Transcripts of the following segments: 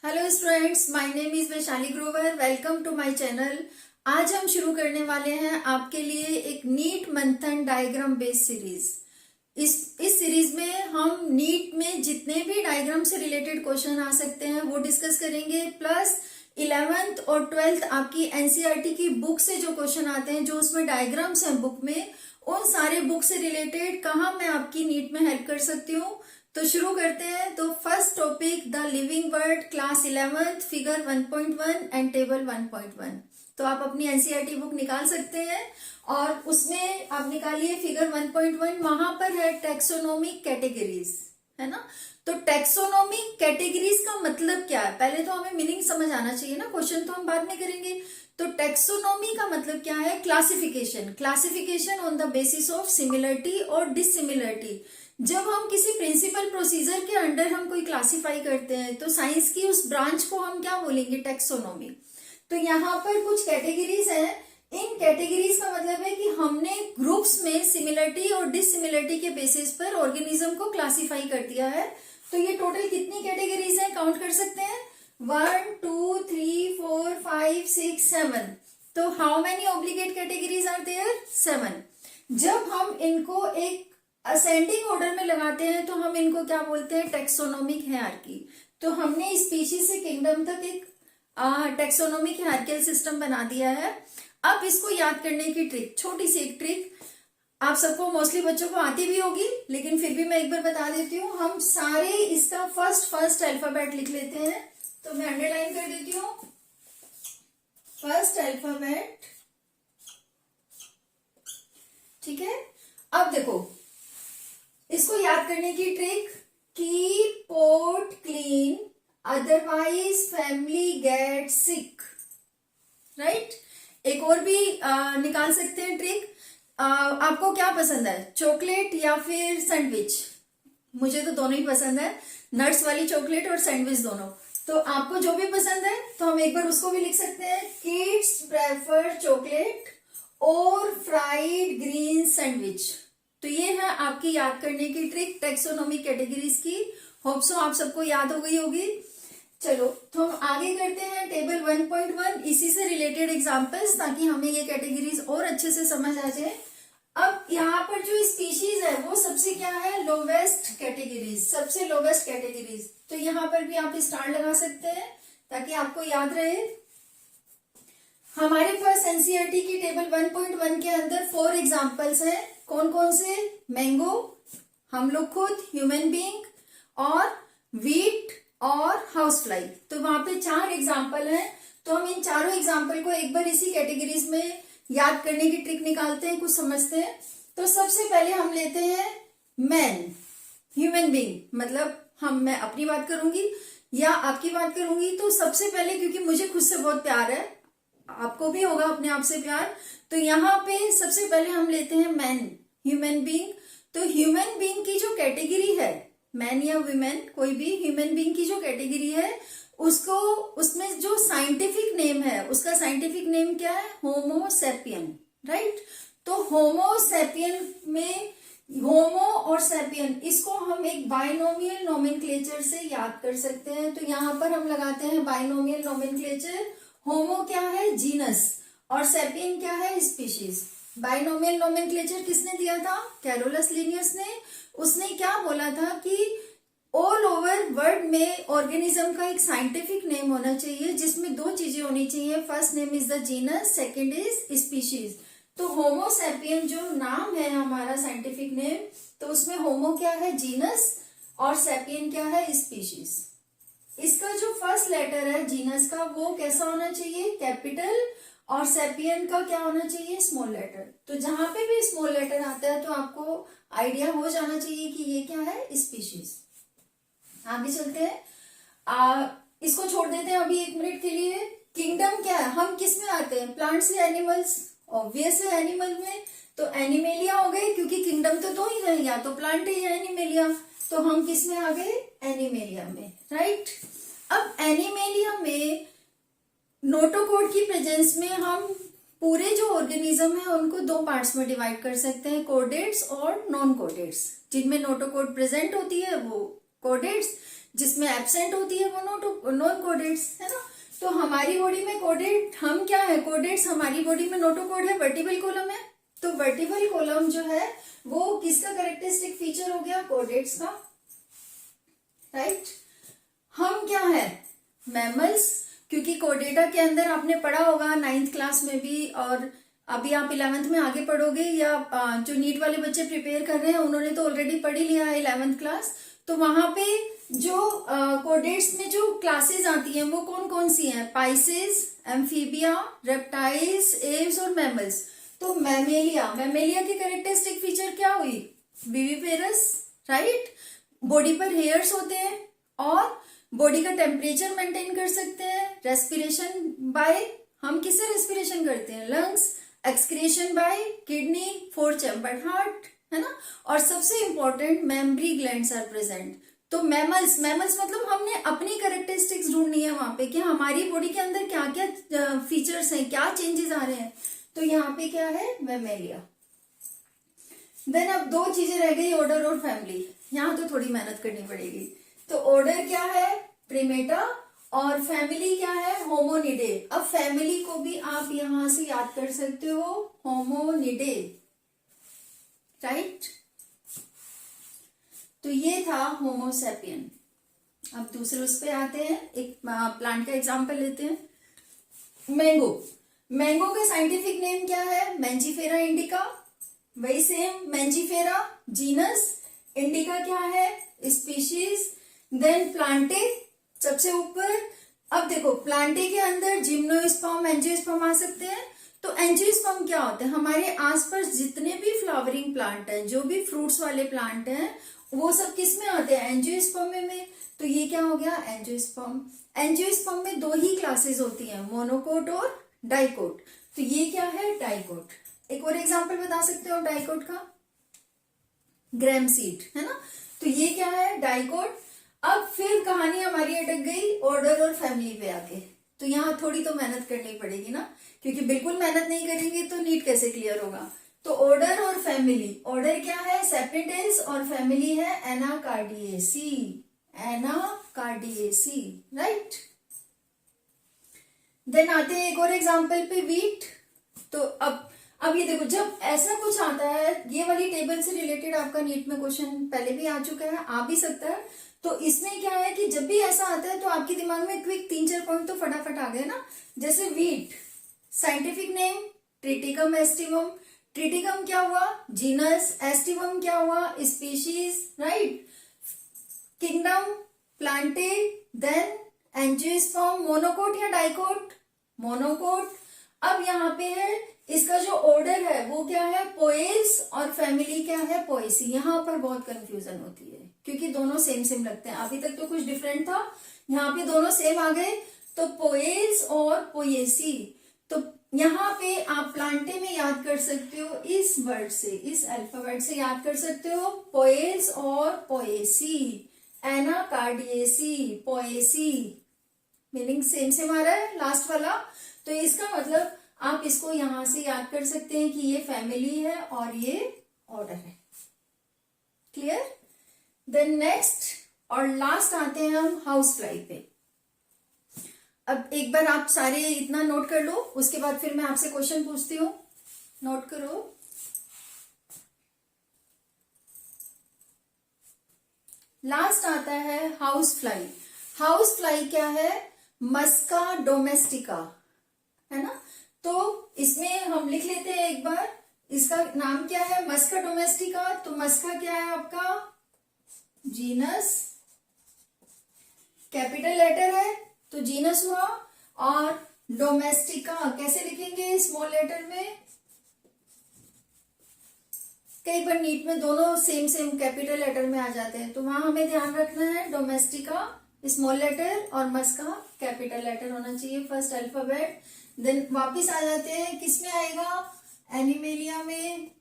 Hello students, my name is Vaishali Grover. Welcome to my channel. आज हम शुरू करने वाले हैं आपके लिए एक नीट मंथन डायग्राम बेस्ड सीरीज। इस सीरीज में हम नीट में जितने भी डायग्राम से रिलेटेड क्वेश्चन आ सकते हैं वो डिस्कस करेंगे, प्लस 11th और 12th आपकी एनसीईआरटी की बुक से जो क्वेश्चन आते हैं, जो उसमें डायग्राम्स हैं बुक में, उन सारे बुक से रिलेटेड कहाँ मैं आपकी नीट में हेल्प कर सकती हूँ। तो शुरू करते हैं। तो first topic, the living word, class 11th, figure 1.1 and table 1.1। तो आप अपनी एनसीईआरटी बुक निकाल सकते हैं और उसमें आप निकालिए फिगर 1.1। वहां पर है टेक्सोनोमिक कैटेगरीज, है ना। तो टेक्सोनोमिक कैटेगरीज का मतलब क्या है, पहले तो हमें मीनिंग समझ आना चाहिए ना, क्वेश्चन तो हम बाद में करेंगे। तो टेक्सोनोमी का मतलब क्या है? Classification. Classification on the basis of similarity और डिसिमिलरिटी। जब हम किसी प्रिंसिपल प्रोसीजर के अंडर हम कोई क्लासिफाई करते हैं तो साइंस की उस ब्रांच को हम क्या बोलेंगे? टेक्सोनोमी। तो यहाँ पर कुछ कैटेगरीज हैं। इन कैटेगरीज का मतलब है कि हमने ग्रुप्स में सिमिलरिटी और डिसिमिलरिटी के बेसिस पर ऑर्गेनिज्म को क्लासिफाई कर दिया है। तो ये टोटल कितनी कैटेगरीज हैं, काउंट कर सकते हैं? 1 2 3 4 5 6 7। तो how many obligate categories are there? 7। जब हम इनको एक असेंडिंग ऑर्डर में लगाते हैं तो हम इनको क्या बोलते हैं? Taxonomic hierarchy. तो हमने स्पीशीज से किंगडम तक एक टेक्सोनोमिक हायरार्किकल सिस्टम बना दिया है। अब इसको याद करने की ट्रिक, छोटी सी एक ट्रिक, आप सबको मोस्टली बच्चों को आती भी होगी, लेकिन फिर भी मैं एक बार बता देती हूँ। हम सारे इसका फर्स्ट अल्फाबेट लिख लेते हैं। तो मैं अंडरलाइन कर देती हूँ, फर्स्ट अल्फाबेट। ठीक है। अब देखो, इसको याद करने की trick, keep pot clean otherwise family get sick. Right. एक और भी निकाल सकते हैं ट्रिक। आपको क्या पसंद है, चॉकलेट या फिर सैंडविच? मुझे तो दोनों ही पसंद है, नट्स वाली चॉकलेट और सैंडविच दोनों। तो आपको जो भी पसंद है तो हम एक बार उसको भी लिख सकते हैं, किड्स प्रेफर चॉकलेट और फ्राइड ग्रीन सैंडविच। तो ये है आपकी याद करने की ट्रिक टेक्सोनोमिक कैटेगरीज की। होप सो आप सबको याद हो गई होगी। चलो, तो हम आगे करते हैं टेबल 1.1, इसी से रिलेटेड एग्जांपल्स, ताकि हमें ये कैटेगरीज और अच्छे से समझ आ जाए। अब यहाँ पर जो स्पीशीज है वो सबसे क्या है? लोवेस्ट कैटेगरीज, सबसे लोवेस्ट कैटेगरीज। तो यहाँ पर भी आप स्टार लगा सकते हैं ताकि आपको याद रहे। हमारे पास एनसीईआरटी की टेबल 1.1 के अंदर 4 एग्जाम्पल्स हैं। कौन कौन से? मैंगो, हम लोग खुद, ह्यूमन बीइंग, और वीट और हाउस फ्लाई। तो वहां पे 4 एग्जाम्पल हैं। तो हम इन चारों एग्जाम्पल को एक बार इसी कैटेगरीज में याद करने की ट्रिक निकालते हैं, कुछ समझते हैं। तो सबसे पहले हम लेते हैं मैन, ह्यूमन बीइंग, मतलब मैं अपनी बात करूंगी या आपकी बात करूंगी। तो सबसे पहले, क्योंकि मुझे खुद से बहुत प्यार है, आपको भी होगा अपने आप से प्यार, तो यहाँ पे सबसे पहले हम लेते हैं मैन, ह्यूमन बीइंग। तो ह्यूमन बीइंग की जो कैटेगरी है, मैन या वुमेन कोई भी, ह्यूमन बीइंग की जो कैटेगरी है उसको, उसमें जो साइंटिफिक नेम है, उसका साइंटिफिक नेम क्या है? होमो सेपियन। राइट। तो होमो सेपियन में होमो और सेपियन, इसको हम एक बाइनोमियल नोमेनक्लेचर से याद कर सकते हैं। तो यहाँ पर हम लगाते हैं बाइनोमियल नोमेनक्लेचर। होमो क्या है? जीनस, और सेपियन क्या है? स्पीशीज। बाइनोमियल नोमेनक्लेचर किसने दिया था? कैरोलस लिनियस ने। उसने क्या बोला था कि ऑल ओवर वर्ल्ड में ऑर्गेनिज्म का एक साइंटिफिक नेम होना चाहिए जिसमें 2 चीजें होनी चाहिए, first name is the genus, second is species. तो होमो सेपियन जो नाम है हमारा साइंटिफिक नेम, तो उसमें होमो क्या है? जीनस, और सेपियन क्या है? स्पीशीज। इसका जो फर्स्ट लेटर है जीनस का, वो कैसा होना चाहिए? कैपिटल, और सेपियन का क्या होना चाहिए? Small letter. तो जहां पे भी स्मॉल लेटर आता है तो आपको आइडिया हो जाना चाहिए कि ये क्या है? स्पीशीज। आगे चलते हैं। इसको छोड़ देते हैं अभी 1 मिनट के लिए। किंगडम क्या है? हम किस में आते हैं? प्लांट्स या एनिमल्स? ऑब्वियस है एनिमल में। तो एनिमेलिया हो गए, क्योंकि किंगडम तो 2 ही है, या तो प्लांट है या एनिमेलिया। तो हम किस में आ गए? एनिमेलिया में। राइट। अब एनिमेलिया में नोटोकोड की प्रेजेंस में हम पूरे जो ऑर्गेनिज्म है उनको 2 पार्ट्स में डिवाइड कर सकते हैं, कोडेट्स और नॉन कोडेट्स। जिनमें नोटोकोड प्रेजेंट होती है वो कोडेट्स, जिसमें एब्सेंट होती है वो नॉन कोडेट्स, है ना। तो हमारी बॉडी में कोडेड हम क्या है, कोडेट्स हमारी बॉडी में नोटोकोड है, वर्टिबल कॉलम है। तो वर्टिबल कॉलम जो है वो किसका कैरेक्टरिस्टिक फीचर हो गया, कोडेट्स का, राइट। हम क्या है, मैमल्स, क्योंकि कोडेटा के अंदर आपने पढ़ा होगा 9th क्लास में भी, और अभी आप 11th में आगे पढ़ोगे, या जो नीट वाले बच्चे प्रिपेयर कर रहे हैं उन्होंने तो ऑलरेडी पढ़ ही लिया है 11th क्लास। तो वहां पे जो कोडेट्स में जो क्लासेस आती हैं वो कौन कौन सी हैं, पाइसेस, एम्फीबिया, रेप्टाइल्स, एव्स और मैमल्स। तो मैमेलिया की कैरेक्टरिस्टिक फीचर क्या हुई, विविपेरस, राइट। बॉडी पर हेयर्स होते हैं और बॉडी का टेम्परेचर मेंटेन कर सकते हैं। रेस्पिरेशन बाय, हम किससे रेस्पिरेशन करते हैं, lungs. Excretion by kidney, 4 chambered heart, है ना। और सबसे important mammary glands are present. तो मैमल्स मतलब हमने अपनी कैरेक्टरिस्टिक्स ढूंढनी है वहां पे कि हमारी बॉडी के अंदर क्या क्या फीचर्स हैं, क्या चेंजेस आ रहे हैं। तो यहाँ पे क्या है, मैमेलिया। देन अब 2 चीजें रह गई, ऑर्डर और फैमिली। यहाँ तो थोड़ी मेहनत करनी पड़ेगी। तो ऑर्डर क्या है, प्रिमेटा, और फैमिली क्या है, होमोनिडे। अब फैमिली को भी आप यहां से याद कर सकते हो, होमोनिडे, राइट। तो ये था होमोसेपियन। अब दूसरे उस पे आते हैं, एक प्लांट का एग्जांपल लेते हैं, मैंगो का साइंटिफिक नेम क्या है, मैंजीफेरा इंडिका। वही सेम, मैंजीफेरा जीनस, इंडिका क्या है, स्पीशीज। देन प्लांटे सबसे ऊपर। अब देखो प्लांटे के अंदर जिम्नोस्पर्म, एंजियोस्पर्म आ सकते हैं। तो एंजियोस्पर्म क्या होते हैं, हमारे आसपास जितने भी फ्लावरिंग प्लांट हैं, जो भी फ्रूट्स वाले प्लांट हैं, वो सब किस में आते हैं, एंजियोस्पर्म में। तो ये क्या हो गया, एंजियोस्पर्म। एंजियोस्पर्म में 2 ही क्लासेस होती हैं, मोनोकोट और डाइकोट। तो ये क्या है, डाइकोट। एक और एग्जांपल बता सकते हो डाइकोट का, ग्रैम सीड, है ना। तो ये क्या है, डाइकोट। अब फिर कहानी हमारी अटक गई ऑर्डर और फैमिली पे आके। तो यहाँ थोड़ी तो मेहनत करनी पड़ेगी ना, क्योंकि बिल्कुल मेहनत नहीं करेंगे तो नीट कैसे क्लियर होगा। तो ऑर्डर और फैमिली, ऑर्डर क्या है, सेप्रेटेस, और फैमिली है एनाकार्डिएसी, एनाकार्डिएसी, राइट। देन आते हैं एक और एग्जांपल पे, वीट। तो अब ये देखो, जब ऐसा कुछ आता है, ये वाली टेबल से रिलेटेड आपका नीट में क्वेश्चन पहले भी आ चुका है, आ भी सकता है। तो इसमें क्या है कि जब भी ऐसा आता है तो आपके दिमाग में क्विक 3-4 पॉइंट तो फटाफट आ गए ना। जैसे wheat, scientific name triticum aestivum. Triticum क्या हुआ, जीनस। एस्टिवम क्या हुआ, species, right. Kingdom, plantae. Then angiosperm, monocot या डाइकोट, मोनोकोट। अब यहाँ पे है इसका जो ऑर्डर है वो क्या है, पोएल्स, और फैमिली क्या है, पोएसी। यहाँ पर बहुत कंफ्यूजन होती है क्योंकि दोनों सेम लगते हैं। अभी तक तो कुछ डिफरेंट था, यहाँ पे दोनों सेम आ गए। तो पोएल्स और पोएसी। तो यहाँ पे आप प्लांटे में याद कर सकते हो इस वर्ड से, इस अल्फाबेट से याद कर सकते हो, पोएल्स और Poaceae. Anacardiaceae, Poaceae, meaning same आ रहा है लास्ट वाला। तो इसका मतलब आप इसको यहां से याद कर सकते हैं कि ये फैमिली है और ये ऑर्डर है। क्लियर। देन नेक्स्ट और लास्ट आते हैं हम हाउस फ्लाई पे। अब एक बार आप सारे इतना नोट कर लो, उसके बाद फिर मैं आपसे क्वेश्चन पूछती हूँ, नोट करो। लास्ट आता है हाउस फ्लाई। हाउस फ्लाई क्या है, मस्का डोमेस्टिका, है ना। तो इसमें हम लिख लेते हैं एक बार, इसका नाम क्या है, मस्का डोमेस्टिका। तो मस्का क्या है आपका, जीनस, कैपिटल लेटर है तो जीनस हुआ। और डोमेस्टिका कैसे लिखेंगे, स्मॉल लेटर में। कई बार नीट में दोनों सेम कैपिटल लेटर में आ जाते हैं, तो वहां हमें ध्यान रखना है, डोमेस्टिका स्मॉल लेटर और मस्का कैपिटल लेटर होना चाहिए, फर्स्ट अल्फाबेट। देन वापिस आ जाते हैं, किस में आएगा, एनिमेलिया में।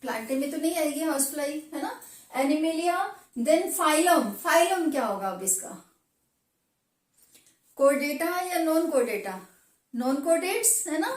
प्लांटे में तो नहीं आएगी हाउस फ्लाई, है ना, एनिमेलिया। देन फाइलम, फाइलम क्या होगा अब इसका, कोर्डेटा या नॉन कोर्डेटा, नॉन कोर्डेट्स, है ना।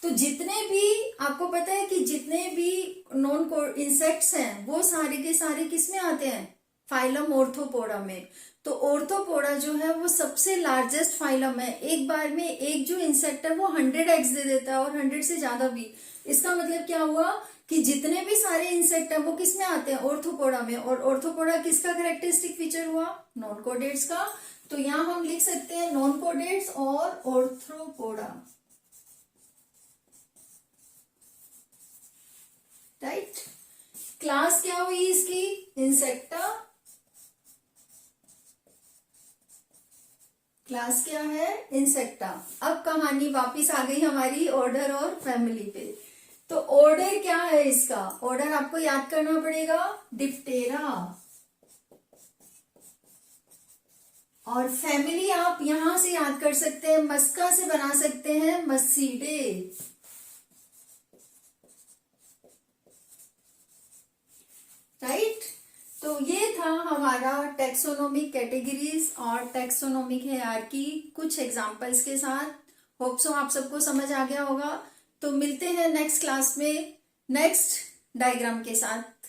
तो जितने भी आपको पता है कि जितने भी नॉन इंसेक्ट्स हैं वो सारे के सारे किस में आते हैं, फाइलम ऑर्थोपोडा में। तो ऑर्थोपोडा जो है वो सबसे लार्जेस्ट फाइलम है। एक बार में एक जो इंसेक्ट है वो 100 एग्स दे देता है और 100 से ज्यादा भी। इसका मतलब क्या हुआ कि जितने भी सारे इंसेक्ट हैं वो किस में आते हैं, ऑर्थोपोडा में। और ऑर्थोपोडा किसका कैरेक्टरिस्टिक फीचर हुआ, नॉन कोडेट्स का। तो यहां हम लिख सकते हैं नॉन कोडेट्स और ऑर्थोपोडा, राइट। क्लास क्या हुई इसकी, इंसेक्टा। क्लास क्या है, इंसेक्टा। अब कहानी वापिस आ गई हमारी ऑर्डर और फैमिली पे। तो ऑर्डर क्या है इसका, ऑर्डर आपको याद करना पड़ेगा, डिप्टेरा। और फैमिली आप यहां से याद कर सकते हैं, मस्का से बना सकते हैं, मस्सीडे। राइट। तो ये था हमारा टेक्सोनोमिक कैटेगरीज और टेक्सोनोमिक हायरार्की कुछ एग्जांपल्स के साथ। होप सो आप सबको समझ आ गया होगा। तो मिलते हैं नेक्स्ट क्लास में नेक्स्ट डायग्राम के साथ।